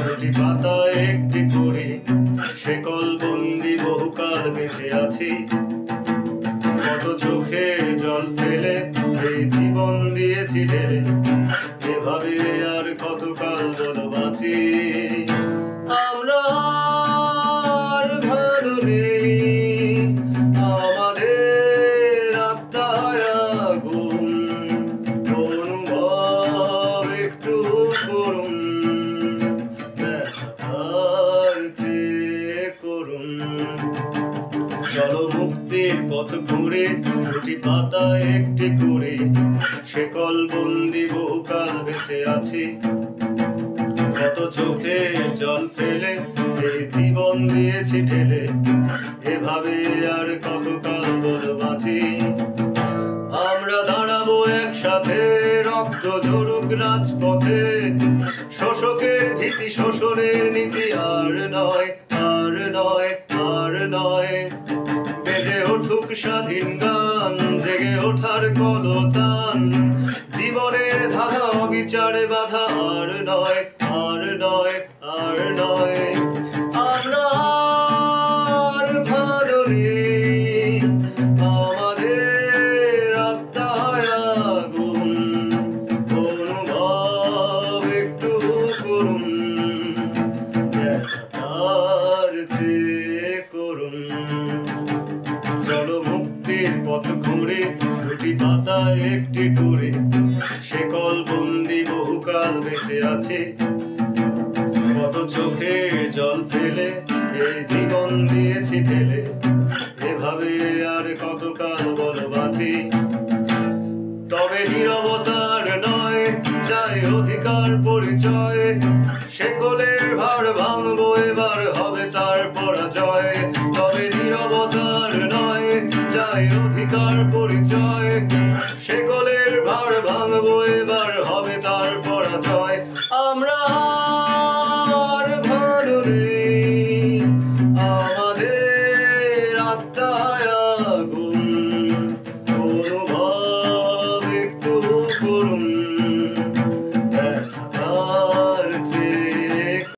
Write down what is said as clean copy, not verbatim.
দুটি পাতায় একটি করে শেকল বন্দি বহুকাল বেঁচে আছি। কত চোখে জল ফেলে এই জীবন দিয়েছি ঢেলে, এভাবে আর কতকাল বলো বাঁচি। আমরা আর ভালো নেই, আমাদের আত্মায় আগুন, অনুভব একটু করুন, ব্যথার চেয়ে করুন। চলো মুক্তির পথ ঘুরে দুটি পাতায় একটি করে শেকল বন্দি বহুকাল বেঁচে আছি। কত চোখে জল ফেলে এই জীবন দিয়েছি ঢেলে, এভাবে আর কতকাল বলো বাঁচি। আমরা দাঁড়াবো একসাথে, রক্ত ঝরুক রাজপথে, শোষকের ভীতি শোষণের নীতি আর নয়, আর নয়, আর নয়। বেজে উঠুক স্বাধীন গান, জেগে ওঠার কলতান, জীবনের ধাঁধা অবিচারে বাধা আর নয়, আর নয়, আর নয়। আমরা আর ভালো নেই, আমাদের আত্মায় আগুন, অনুভব একটু করুন, ব্যথার চেয়ে করুন। চলো মুক্তির পথ ঘুরে দুটি পাতায় একটি করে শেকল বন্দি বহুকাল বেঁচে আছে। কত চোখে জল ফেলে এই জীবন দিয়েছি ঢেলে, এভাবে আর কতকাল বলো বাঁচি। তবে নীরবতার নয়, চাই অধিকার পরিচয়, শেকলে